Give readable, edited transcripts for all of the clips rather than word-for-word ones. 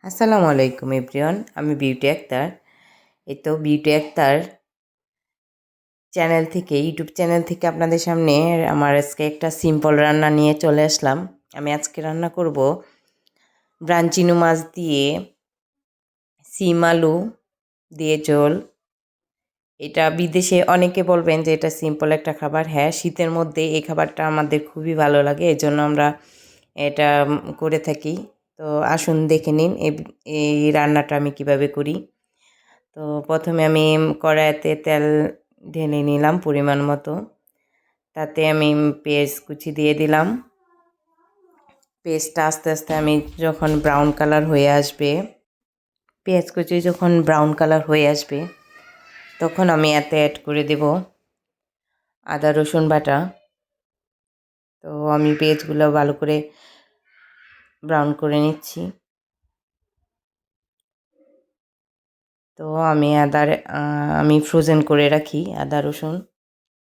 আসসালামু আলাইকুম এভরিওয়ান, আমি বিউটি আক্তার। এই তো বিউটি আক্তার ইউটিউব চ্যানেল থেকে আপনাদের সামনে আমার আজকে একটা সিম্পল রান্না নিয়ে চলে আসলাম। আমি আজকে রান্না করব ব্রাঞ্চিনু মাছ দিয়ে সিম আলু দিয়ে ঝোল। এটা বিদেশে অনেকে বলবেন যে এটা সিম্পল একটা খাবার। হ্যাঁ, শীতের মধ্যে এই খাবারটা আমাদের খুবই ভালো লাগে, এই জন্য আমরা এটা করে থাকি। তো আসুন দেখে নিন এই রান্নাটা আমি কিভাবে করি। তো প্রথমে আমি কড়াইতে তেল ঢেলে নিলাম পরিমাণ মতো। তাতে আমি পেঁয়াজ কুচি দিয়ে দিলাম। পেঁয়াজটা আস্তে আস্তে আমি যখন ব্রাউন কালার হয়ে আসবে, পেঁয়াজ কুচি যখন ব্রাউন কালার হয়ে আসবে, তখন আমি এতে অ্যাড করে দেব আদা রসুন বাটা। তো আমি পেঁয়াজগুলো ভালো করে ব্রাউন করে নিচ্ছি। তো আমি ফ্রোজেন করে রাখি আদা রসুন।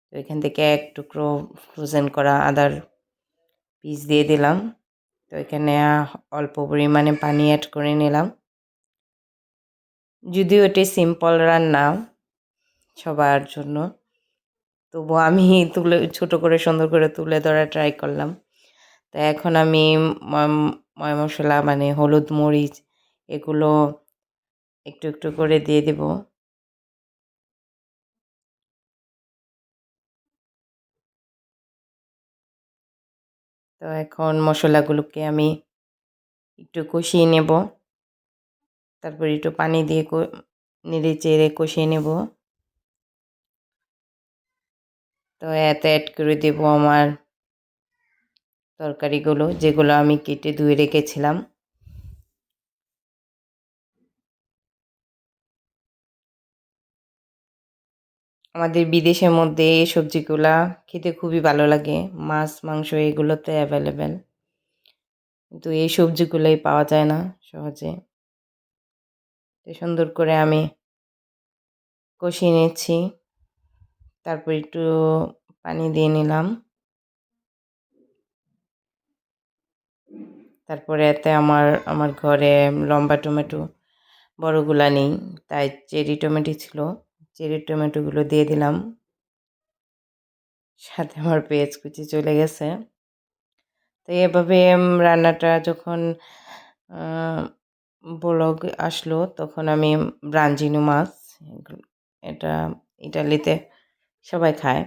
তো এখান থেকে এক টুকরো ফ্রোজেন করা আদার পিস দিয়ে দিলাম। তো এখানে অল্প পরিমাণে পানি অ্যাড করে নিলাম। যদিও এটি সিম্পল রান্না সবার জন্য, তবু আমি ছোটো করে সুন্দর করে তুলে ধরা ট্রাই করলাম। তো এখন আমি ময় মশলা মানে হলুদ মরিচ এগুলো একটু একটু করে দিয়ে দেব। তো এখন মশলাগুলোকে আমি একটু কষিয়ে নেব। তারপর একটু পানি দিয়ে নেড়ে চেড়ে কষিয়ে নেব। তো এতে অ্যাড করে দেব আমার তরকারিগুলো, যেগুলো আমি কেটে ধুয়ে রেখেছিলাম। আমাদের বিদেশের মধ্যে এই সবজিগুলা খেতে খুবই ভালো লাগে। মাছ মাংস এগুলোতে অ্যাভেলেবেল, কিন্তু এই সবজিগুলোই পাওয়া যায় না সহজে। তো সুন্দর করে আমি কষিয়ে নিচ্ছি। তারপর একটু পানি দিয়ে নিলাম। তারপরে এতে আমার ঘরে লম্বা টমেটো বড়গুলা নেই, তাই চেরি টমেটো ছিল, চেরি টমেটোগুলো দিয়ে দিলাম। সাথে আমার পেঁয়াজ কুচি চলে গেছে। তো এভাবে রান্নাটা যখন ব্লগ আসলো, তখন আমি ব্রাঞ্জিনু মাছ, এটা ইটালিতে সবাই খায়,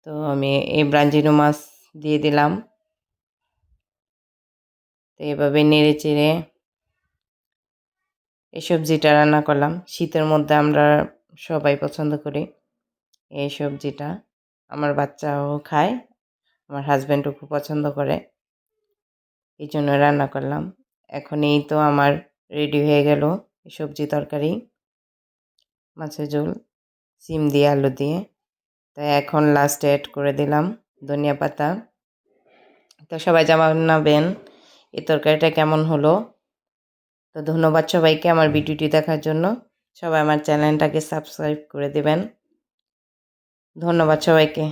তো আমি এই ব্রাঞ্জিনু মাছ দিয়ে দিলাম। তো এভাবে নেড়ে চেড়ে এই সবজিটা রান্না করলাম। শীতের মধ্যে আমরা সবাই পছন্দ করি এই সবজিটা। আমার বাচ্চাও খায়, আমার হাজব্যান্ডও খুব পছন্দ করে, এই জন্য রান্না করলাম। এখন এই তো আমার রেডি হয়ে গেল সবজি তরকারি, মাছের ঝোল সিম দিয়ে আলু দিয়ে। তাই এখন লাস্টে অ্যাড করে দিলাম ধনিয়া পাতা। তো সবাই জানাবেন এই তরকারিটা কেমন হলো। তো ধন্যবাদ সবাইকে আমার ভিডিওটি দেখার জন্য। সবাই আমার চ্যানেলটাকে সাবস্ক্রাইব করে দেবেন। ধন্যবাদ সবাইকে।